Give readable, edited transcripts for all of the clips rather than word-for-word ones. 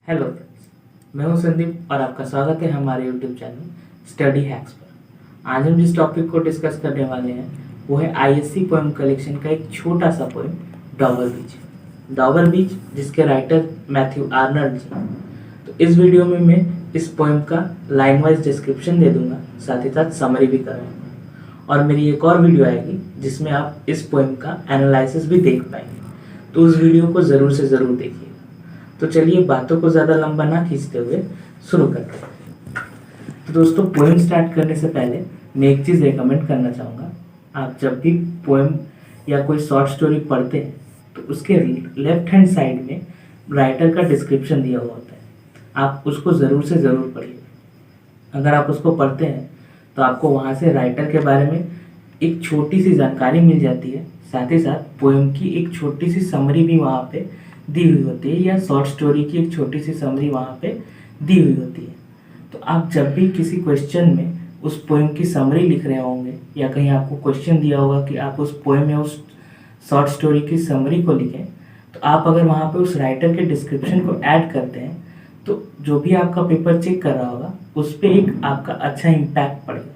Hello friends, मैं हूं संदीप और आपका स्वागत है हमारे यूट्यूब चैनल स्टडी हैक्स पर। आज हम जिस टॉपिक को डिस्कस करने वाले हैं वो है आईएससी पोएम कलेक्शन का एक छोटा सा पोएम डॉबर बीच। डॉबर बीच जिसके राइटर मैथ्यू आर्नल्ड जी हैं। तो इस वीडियो में मैं इस पोएम का लाइन वाइज डिस्क्रिप्शन दे दूंगा, साथ ही साथ समरी भी कराऊंगा। और मेरी एक और वीडियो आएगी जिसमें आप इस पोएम का एनालिसिस भी देख पाएंगे, तो उस वीडियो को ज़रूर से ज़रूर देखिए। तो चलिए बातों को ज़्यादा लंबा ना खींचते हुए शुरू करते हैं। तो दोस्तों, पोएम स्टार्ट करने से पहले मैं एक चीज़ रेकमेंड करना चाहूँगा। आप जब भी पोएम या कोई शॉर्ट स्टोरी पढ़ते हैं तो उसके लेफ्ट हैंड साइड में राइटर का डिस्क्रिप्शन दिया हुआ होता है, आप उसको ज़रूर से ज़रूर पढ़िए। अगर आप उसको पढ़ते हैं तो आपको वहाँ से राइटर के बारे में एक छोटी सी जानकारी मिल जाती है, साथ ही साथ पोएम की एक छोटी सी समरी भी वहाँ पे दी हुई होती है, या शॉर्ट स्टोरी की एक छोटी सी समरी वहाँ पे दी हुई होती है। तो आप जब भी किसी क्वेश्चन में उस पोएम की समरी लिख रहे होंगे या कहीं आपको क्वेश्चन दिया होगा कि आप उस पोएम या उस शॉर्ट स्टोरी की समरी को लिखें, तो आप अगर वहाँ पे उस राइटर के डिस्क्रिप्शन को ऐड करते हैं तो जो भी आपका पेपर चेक कर रहा होगा उस पर एक आपका अच्छा इम्पैक्ट पड़ेगा।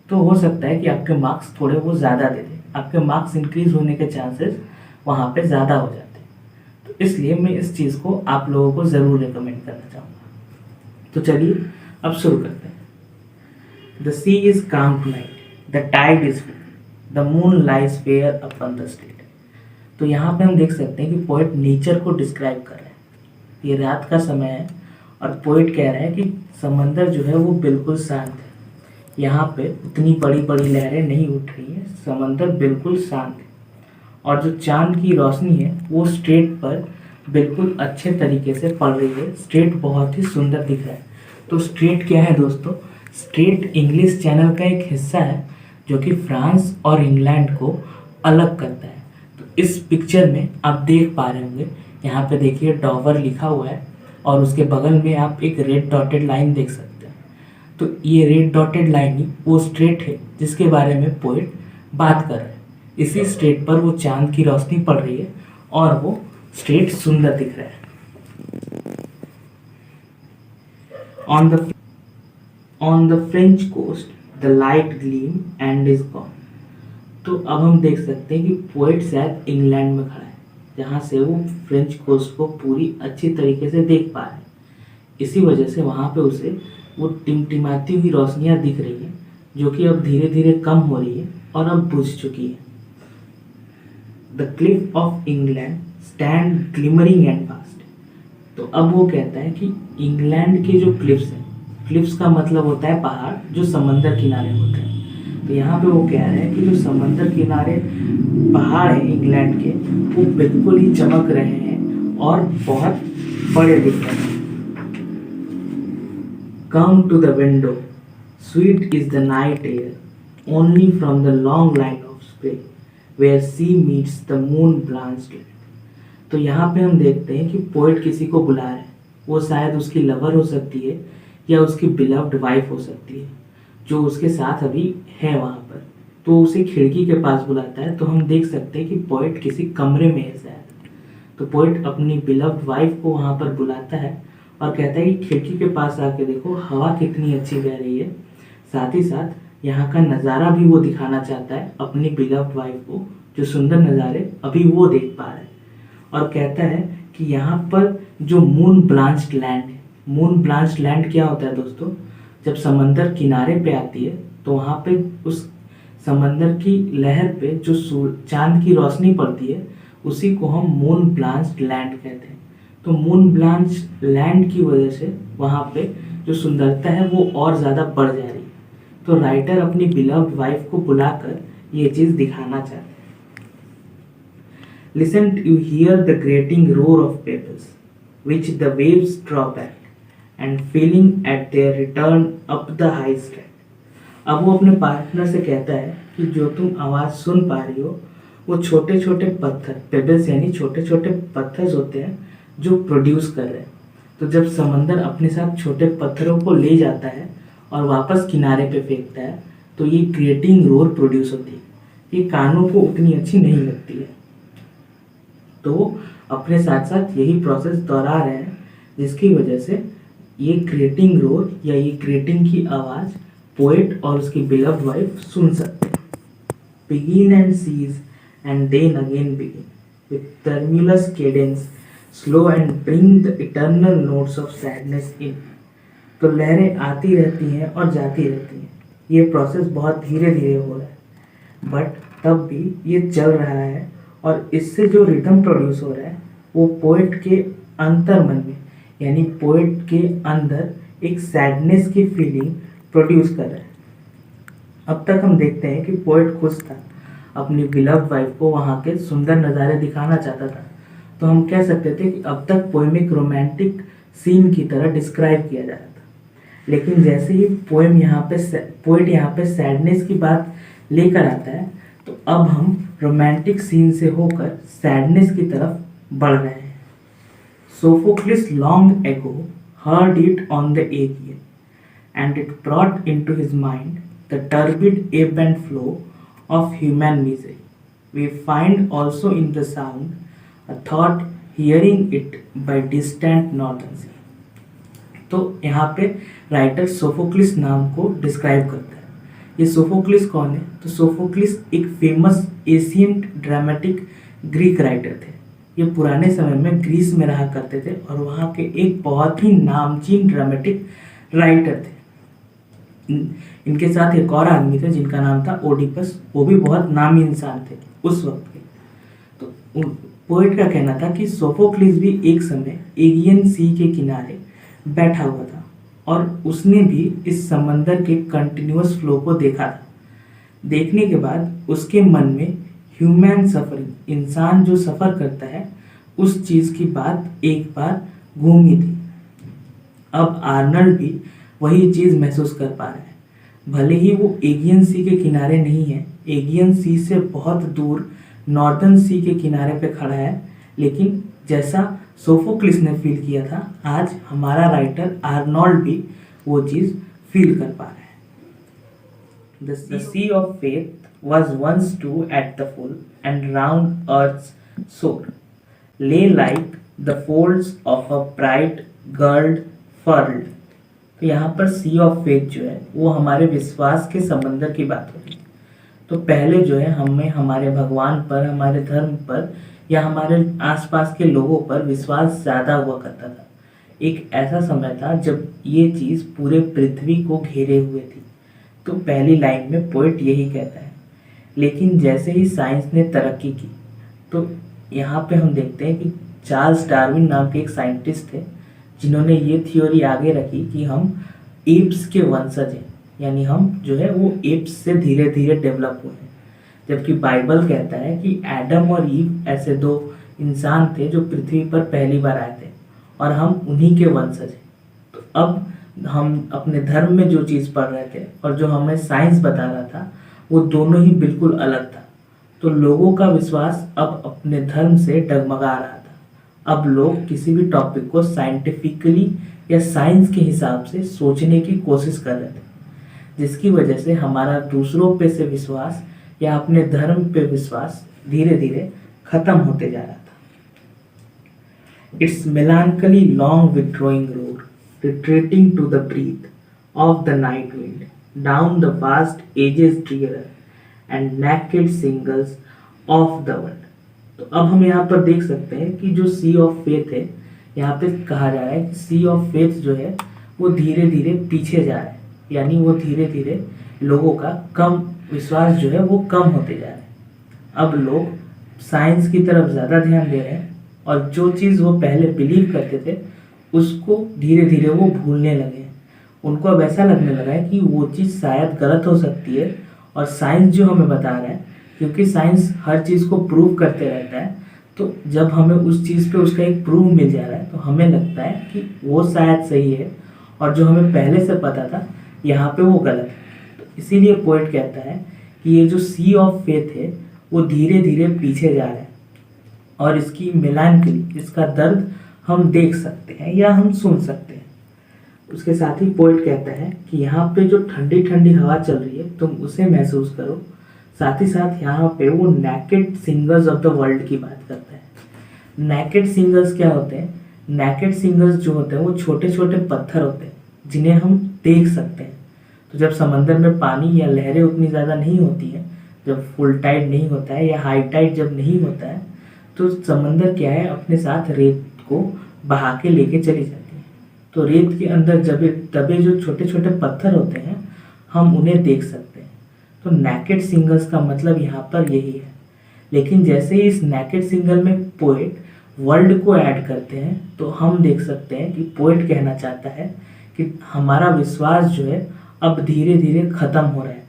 तो हो सकता है कि आपके मार्क्स थोड़े वो ज़्यादा दे दें, आपके मार्क्स इंक्रीज होने के चांसेस वहाँ पे ज़्यादा हो जाते हैं। तो इसलिए मैं इस चीज़ को आप लोगों को ज़रूर रिकमेंड करना चाहूँगा। तो चलिए अब शुरू करते हैं। The sea is calm tonight, the tide is free, the moon lies fair upon the street. तो यहाँ पे हम देख सकते हैं कि पोइट नेचर को डिस्क्राइब कर रहे हैं। ये रात का समय है और पोइट कह रहा है कि समंदर जो है वो बिल्कुल शांत है। यहाँ पे उतनी बड़ी बड़ी लहरें नहीं उठ रही हैं, समंदर बिल्कुल शांत है। और जो चांद की रोशनी है वो स्ट्रेट पर बिल्कुल अच्छे तरीके से पड़ रही है। स्ट्रेट बहुत ही सुंदर दिख रहा है। तो स्ट्रेट क्या है दोस्तों? स्ट्रेट इंग्लिश चैनल का एक हिस्सा है जो कि फ्रांस और इंग्लैंड को अलग करता है। तो इस पिक्चर में आप देख पा रहे होंगे, यहाँ पे देखिए डॉवर लिखा हुआ है और उसके बगल में आप एक रेड डॉटेड लाइन देख सकते हैं। तो ये रेड डॉटेड लाइन ही वो स्ट्रेट है जिसके बारे में पोएट बात कर रहे हैं। इसी स्ट्रेट पर वो चांद की रोशनी पड़ रही है और वो स्ट्रेट सुंदर दिख रहा है। On the French coast the light gleam and is gone. तो अब हम देख सकते हैं कि पोएट शायद इंग्लैंड में खड़ा है, जहाँ से वो फ्रेंच कोस्ट को पूरी अच्छी तरीके से देख पा रहे हैं। इसी वजह से वहाँ पे उसे वो टिमटिमाती हुई रोशनियाँ दिख रही हैं, जो कि अब धीरे धीरे कम हो रही है और अब बुझ चुकी है। The Cliff of England stand glimmering and fast. तो अब वो कहता है कि इंग्लैंड के जो क्लिफ्स हैं, क्लिफ्स का मतलब होता है पहाड़ जो समंदर किनारे होते हैं। तो यहाँ पे वो कह रहे हैं कि जो समंदर किनारे पहाड़ हैं इंग्लैंड के, वो बिल्कुल ही चमक रहे हैं और बहुत बड़े दिख रहे हैं। Come to the window, sweet is the night air only from the long line of spray where sea meets the moon blanched land। तो यहाँ पे हम देखते हैं कि पोएट किसी को बुला रहे हैं। वो शायद उसकी लवर हो सकती है या उसकी बिलव्ड वाइफ हो सकती है जो उसके साथ अभी है वहाँ पर। तो उसे खिड़की के पास बुलाता है। तो हम देख सकते हैं कि पोएट किसी कमरे में है शायद। तो पोएट अपनी बिलव्ड वाइफ को वहाँ पर बुलाता है और कहता है कि खिड़की के पास आके देखो, हवा कितनी अच्छी बह रही है। साथ ही साथ यहाँ का नज़ारा भी वो दिखाना चाहता है अपनी बिलव्ड वाइफ को, जो सुंदर नज़ारे अभी वो देख पा रहे हैं। और कहता है कि यहाँ पर जो मून ब्लांच्ड लैंड है, मून ब्लांच्ड लैंड क्या होता है दोस्तों? जब समंदर किनारे पे आती है तो वहाँ पे उस समंदर की लहर पे जो चांद की रोशनी पड़ती है, उसी को हम मून ब्लांच्ड लैंड कहते हैं। तो मून ब्लांच्ड लैंड की वजह से वहाँ पे जो सुंदरता है वो और ज़्यादा बढ़ जा रही है। तो राइटर अपनी बिलव्ड वाइफ को बुलाकर ये चीज़ दिखाना चाहते हैं। Listen you hear the grating roar of pebbles which the waves drop at and feeling at their return up the high strand। अब वो अपने पार्टनर से कहता है कि जो तुम आवाज़ सुन पा रही हो वो छोटे छोटे पत्थर, पेबल्स यानी छोटे छोटे पत्थर होते हैं जो प्रोड्यूस कर रहे हैं। तो जब समंदर अपने साथ छोटे पत्थरों को ले जाता है और वापस किनारे पे फेंकता है तो ये ग्रेटिंग रोर प्रोड्यूस होती है। ये कानों को उतनी अच्छी नहीं लगती है। तो अपने साथ साथ यही प्रोसेस दोहरा रहे हैं जिसकी वजह से ये ग्रेटिंग रोर या ये ग्रेटिंग की आवाज़ पोएट और उसकी बिलव्ड वाइफ सुन सकते हैं। Begin and cease and then again begin with tremulous cadence, slow and bring the eternal notes of sadness in। तो लहरें आती रहती हैं और जाती रहती हैं, ये प्रोसेस बहुत धीरे धीरे हो रहा है, बट तब भी ये चल रहा है और इससे जो रिदम प्रोड्यूस हो रहा है वो पोएट के अंतर मन में यानी पोएट के अंदर एक सैडनेस की फीलिंग प्रोड्यूस कर रहा है। अब तक हम देखते हैं कि पोएट खुश था, अपनी बिलव्ड वाइफ को वहाँ के सुंदर नज़ारे दिखाना चाहता था, तो हम कह सकते थे कि अब तक पोएमिक रोमांटिक सीन की तरह डिस्क्राइब किया जा रहा था। लेकिन जैसे ही पोएट यहाँ पे सैडनेस की बात लेकर आता है, तो अब हम रोमांटिक सीन से होकर सैडनेस की तरफ बढ़ रहे हैं। Sophocles long ago heard it on the Aegean, and it brought into his mind the turbid ebb and flow of human misery. We find also in the sound a thought hearing it by distant northern sea। तो यहाँ पे writer Sophocles नाम को describe करता है। ये Sophocles कौन है? तो सोफोक्लिस एक famous Asian dramatic Greek writer थे। ये पुराने समय में ग्रीस में रहा करते थे और वहाँ के एक बहुत ही नामचीन ड्रामेटिक राइटर थे। इनके साथ एक और आदमी थे जिनका नाम था ओडिपस, वो भी बहुत नामी इंसान थे उस वक्त के। तो पोएट का कहना था कि सोफोक्लिस भी एक समय एगियन सी के किनारे बैठा हुआ था और उसने भी इस समंदर के कंटिन्यूअस फ्लो को देखा था। देखने के बाद उसके मन में ह्यूमन सफरिंग, इंसान जो सफ़र करता है, उस चीज़ की बात एक बार घूमी थी। अब आर्नल्ड भी वही चीज़ महसूस कर पा रहे हैं। भले ही वो एगियन सी के किनारे नहीं है, एगियन सी से बहुत दूर नॉर्दर्न सी के किनारे पे खड़ा है, लेकिन जैसा सोफोक्लिस ने फील किया था, आज हमारा राइटर आर्नोल्ड भी वो चीज़ फील कर पा रहा है। The sea of faith was once too at the full, and round earth's shore lay like the folds of a bright girdle furled। तो यहाँ पर सी ऑफ फेथ जो है वो हमारे विश्वास के समंदर की बात हो रही है। तो पहले जो है हमें हमारे भगवान पर, हमारे धर्म पर या हमारे आसपास के लोगों पर विश्वास ज़्यादा हुआ करता था। एक ऐसा समय था जब ये चीज़ पूरे पृथ्वी को घेरे हुए थी। तो पहली लाइन में पोएट यही कहता है। लेकिन जैसे ही साइंस ने तरक्की की, तो यहाँ पे हम देखते हैं कि चार्ल्स डार्विन नाम के एक साइंटिस्ट थे जिन्होंने ये थ्योरी आगे रखी कि हम एप्स के वंशज हैं, यानी हम जो है वो एप्स से धीरे धीरे डेवलप हुए हैं। जबकि बाइबल कहता है कि एडम और ईव ऐसे दो इंसान थे जो पृथ्वी पर पहली बार आए थे और हम उन्हीं के वंशज हैं। तो अब हम अपने धर्म में जो चीज़ पढ़ रहे थे और जो हमें साइंस बता रहा था, वो दोनों ही बिल्कुल अलग था। तो लोगों का विश्वास अब अपने धर्म से डगमगा रहा था। अब लोग किसी भी टॉपिक को साइंटिफिकली या साइंस के हिसाब से सोचने की कोशिश कर रहे थे, जिसकी वजह से हमारा दूसरों पे से विश्वास या अपने धर्म पे विश्वास धीरे धीरे खत्म होते जा रहा था। It's melancholy long withdrawing roar, retreating to the breath of the night wind, down the vast ages drearer and naked singles of the world। तो अब हम यहाँ पर देख सकते हैं कि जो सी ऑफ फेथ है, यहाँ पे कहा जा रहा है कि सी ऑफ फेथ जो है वो धीरे धीरे पीछे जा रहा है, यानी वो धीरे धीरे लोगों का कम विश्वास जो है वो कम होते जा रहा है। अब लोग साइंस की तरफ ज़्यादा ध्यान दे रहे हैं और जो चीज़ वो पहले बिलीव करते थे उसको धीरे धीरे वो भूलने लगे हैं। उनको अब ऐसा लगने लगा है कि वो चीज़ शायद गलत हो सकती है और साइंस जो हमें बता रहा है, क्योंकि साइंस हर चीज़ को प्रूव करते रहता है, तो जब हमें उस चीज़ पे उसका एक प्रूव मिल जा रहा है तो हमें लगता है कि वो शायद सही है और जो हमें पहले से पता था यहाँ पे वो गलत है। तो इसीलिए पोएट कहता है कि ये जो सी ऑफ फेथ है वो धीरे धीरे पीछे जा रहा है और इसकी मेलानकली, इसका दर्द हम देख सकते हैं या हम सुन सकते हैं। उसके साथ ही पोएट कहता है कि यहाँ पे जो ठंडी ठंडी हवा चल रही है तुम उसे महसूस करो। साथ ही साथ यहाँ पे वो naked singers of the world की बात करता है। नैकेड सिंगर्स क्या होते हैं? नेकेड सिंगल्स जो होते हैं वो छोटे छोटे पत्थर होते हैं जिन्हें हम देख सकते हैं। तो जब समंदर में पानी या लहरें उतनी ज़्यादा नहीं होती हैं, जब फुल टाइड नहीं होता है या हाई टाइड जब नहीं होता है, तो समंदर क्या है, अपने साथ रेत को बहा के लेके चली जाती है। तो रेत के अंदर जब दबे जो छोटे छोटे पत्थर होते हैं, हम उन्हें देख सकते हैं। तो नेकेड सिंगल्स का मतलब यहाँ पर यही है। लेकिन जैसे ही इस नेकेड सिंगल में पोएट वर्ल्ड को ऐड करते हैं, तो हम देख सकते हैं कि पोएट कहना चाहता है कि हमारा विश्वास जो है अब धीरे धीरे खत्म हो रहा है,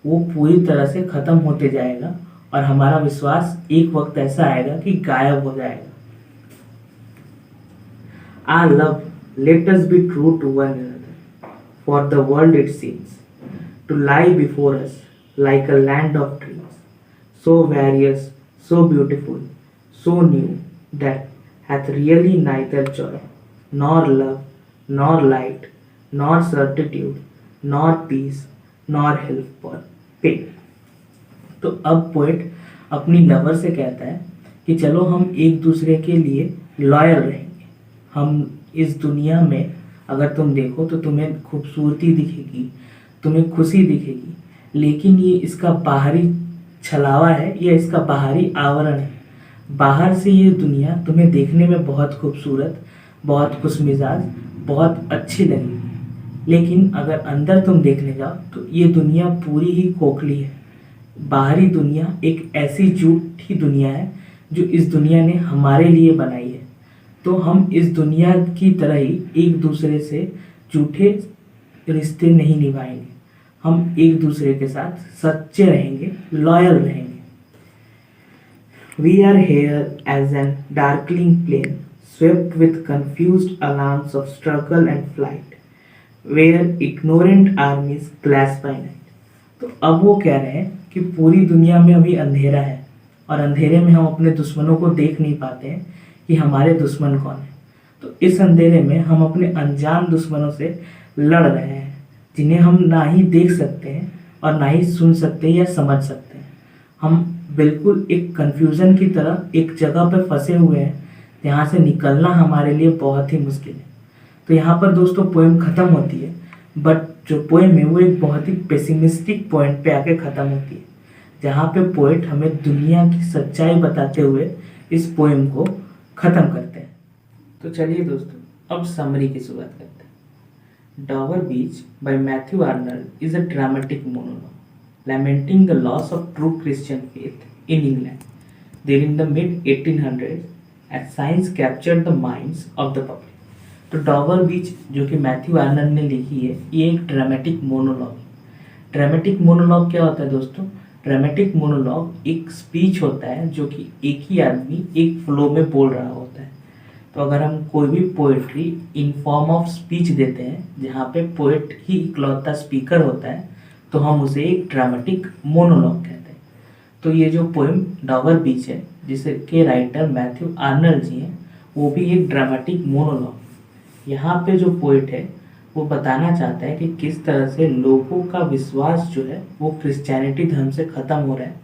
वो पूरी तरह से खत्म होते जाएगा और हमारा विश्वास एक वक्त ऐसा आएगा कि गायब हो जाएगा। Our love, let us be true to one another, for the world it seems to lie before us like a land of dreams, so various, so beautiful, so new, that hath really neither joy, nor love, nor light, nor certitude, nor peace, nor help for pain. तो अब poet अपनी lover से कहता है कि चलो हम एक दूसरे के लिए लॉयल रहेंगे। हम इस दुनिया में अगर तुम देखो तो तुम्हें खूबसूरती दिखेगी, तुम्हें खुशी दिखेगी, लेकिन ये इसका बाहरी छलावा है या इसका बाहरी आवरण है। बाहर से ये दुनिया तुम्हें देखने में बहुत खूबसूरत, बहुत खुशमिजाज, बहुत अच्छी लगेगी, लेकिन अगर अंदर तुम देखने जाओ तो ये दुनिया पूरी ही खोखली है। बाहरी दुनिया एक ऐसी झूठी दुनिया है जो इस दुनिया ने हमारे लिए बनाई है। तो हम इस दुनिया की तरह ही एक दूसरे से झूठे रिश्ते नहीं निभाएंगे, हम एक दूसरे के साथ सच्चे रहेंगे, लॉयल रहेंगे। We are here as an darkling plane swept with confused alarms of struggle and flight, where ignorant armies clash by night. तो अब वो कह रहे हैं कि पूरी दुनिया में अभी अंधेरा है और अंधेरे में हम अपने दुश्मनों को देख नहीं पाते हैं कि हमारे दुश्मन कौन है। तो इस अंधेरे में हम अपने अनजान दुश्मनों से लड़ रहे हैं, जिन्हें हम ना ही देख सकते हैं और ना ही सुन सकते हैं या समझ सकते हैं। हम बिल्कुल एक कन्फ्यूज़न की तरह एक जगह पर फंसे हुए हैं, जहाँ से निकलना हमारे लिए बहुत ही मुश्किल है। तो यहाँ पर दोस्तों पोएम ख़त्म होती है, बट जो पोएम है वो एक बहुत ही पेसिमिस्टिक पॉइंट पे आके ख़त्म होती है, जहाँ पे पोएट हमें दुनिया की सच्चाई बताते हुए इस पोएम को ख़त्म करते हैं। तो चलिए दोस्तों अब समरी की शुरुआत करते हैं। डॉवर बीच bye Matthew Arnold is a dramatic monologue lamenting the loss of true Christian faith in England during the mid-1800s as science captured the minds of the public. तो डॉवर बीच जो कि मैथ्यू आर्नल्ड ने लिखी है, ये एक ड्रामेटिक मोनोलॉग है। Dramatic monologue क्या होता है दोस्तों? ड्रामेटिक मोनोलॉग एक स्पीच होता है जो कि एक ही आदमी एक फ्लो में बोल रहा होता है। तो अगर हम कोई भी poetry in form of speech देते हैं जहाँ पे पोएट ही इकलौता स्पीकर होता है, तो हम उसे एक ड्रामेटिक मोनोलॉग कहते हैं। तो ये जो पोएम डॉवर बीच है, जिसे के राइटर मैथ्यू आर्नल्ड जी हैं, वो भी एक ड्रामेटिक मोनोलॉग। यहाँ पे जो पोएट है वो बताना चाहता है कि किस तरह से लोगों का विश्वास जो है वो क्रिश्चियनिटी धर्म से ख़त्म हो रहा है।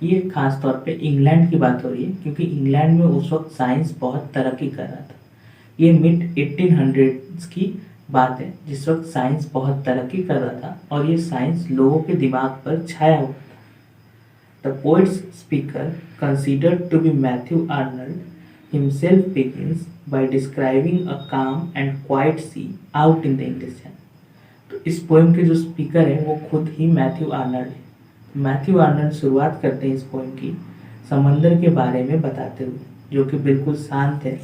ये खास तौर पे इंग्लैंड की बात हो रही है, क्योंकि इंग्लैंड में उस वक्त साइंस बहुत तरक्की कर रहा था। ये मिड 1800s की बात है, जिस वक्त साइंस बहुत तरक्की कर रहा था और ये साइंस लोगों के दिमाग पर छाया हुआ था। The poet's speaker considered to be Matthew Arnold himself begins by describing a calm and quiet sea out in the English Channel। तो इस पोएम के जो स्पीकर है वो खुद ही मैथ्यू आर्नल्ड है। मैथ्यू आर्नल्ड शुरुआत करते हैं इस पोएम की समंदर के बारे में बताते हुए, जो कि बिल्कुल शांत है।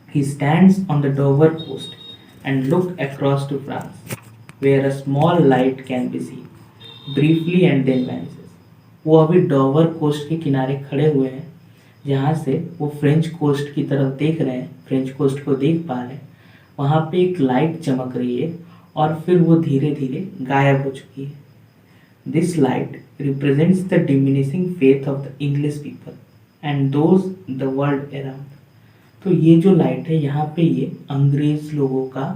He stands on the Dover coast and look across to France, where a small light can be seen, briefly and then vanishes। वो अभी डोवर कोस्ट के किनारे खड़े हुए हैं, जहाँ से वो फ्रेंच कोस्ट की तरफ देख रहे हैं, फ्रेंच कोस्ट को देख पा रहे हैं। वहाँ पे एक लाइट चमक रही है और फिर वो धीरे धीरे गायब हो चुकी है। This light represents the diminishing faith of the English people and those the world around. तो ये जो लाइट है यहाँ पे ये अंग्रेज लोगों का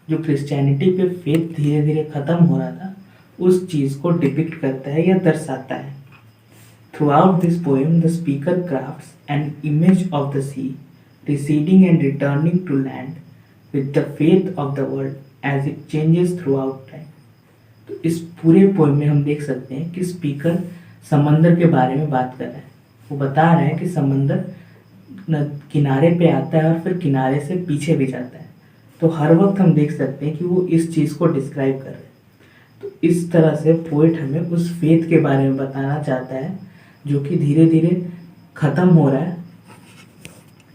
जो क्रिश्चियनिटी पे फेथ धीरे धीरे ख़त्म हो रहा था, उस चीज़ को डिपिक्ट करता है या दर्शाता है। Throughout this poem, the speaker crafts an image of the sea receding and returning to land with the faith of the world as it changes throughout time। तो इस पूरे पोएम में हम देख सकते हैं कि स्पीकर समंदर के बारे में बात कर रहा है। वो बता रहा है कि समंदर किनारे पे आता है और फिर किनारे से पीछे भी जाता है। तो हर वक्त हम देख सकते हैं कि वो इस चीज़ को डिस्क्राइब कर रहे हैं। तो इस तरह से पोइट हमें उस फेथ के बारे में बताना चाहता है जो कि धीरे धीरे ख़त्म हो रहा है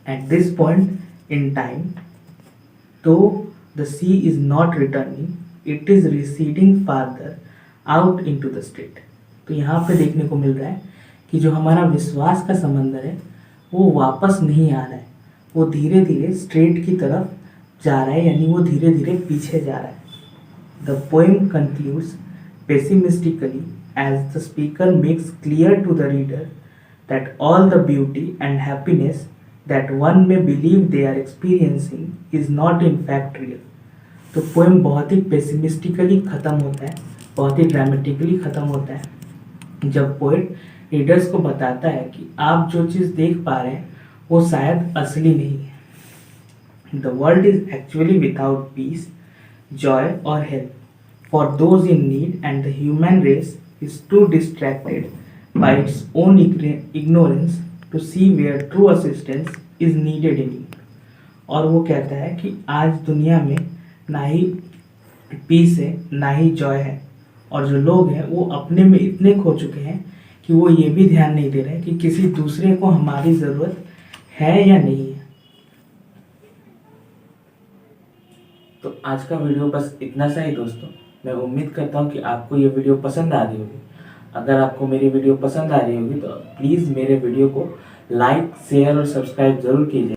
at this point in time. तो the sea is not returning, it is receding farther out into the strait. तो यहाँ पे देखने को मिल रहा है कि जो हमारा विश्वास का समंदर है वो वापस नहीं आ रहा है, वो धीरे धीरे स्ट्रेट की तरफ जा रहा है, यानी वो धीरे धीरे पीछे जा रहा है। The poem concludes pessimistically as the speaker makes clear to the reader that all the beauty and happiness that one may believe they are experiencing is not in fact real. तो पोएम बहुत ही पेसिमिस्टिकली ख़त्म होता है, बहुत ही dramatically ख़त्म होता है जब पोएट रीडर्स को बताता है कि आप जो चीज़ देख पा रहे हैं वो शायद असली नहीं है। The world is actually without peace, joy or help for those in need, and the human race is too distracted by its own ignorance to see where true assistance is needed in it। और वो कहता है कि आज दुनिया में ना ही piece है ना ही जॉय है, और जो लोग हैं वो अपने में इतने खो चुके हैं कि वो ये भी ध्यान नहीं दे रहे कि किसी दूसरे को हमारी ज़रूरत है या नहीं है। तो आज का वीडियो बस इतना सा ही दोस्तों। मैं उम्मीद करता हूँ कि आपको ये वीडियो पसंद आ रही होगी। अगर आपको मेरी वीडियो पसंद आ रही होगी तो प्लीज़ मेरे वीडियो को लाइक, शेयर और सब्सक्राइब ज़रूर कीजिए।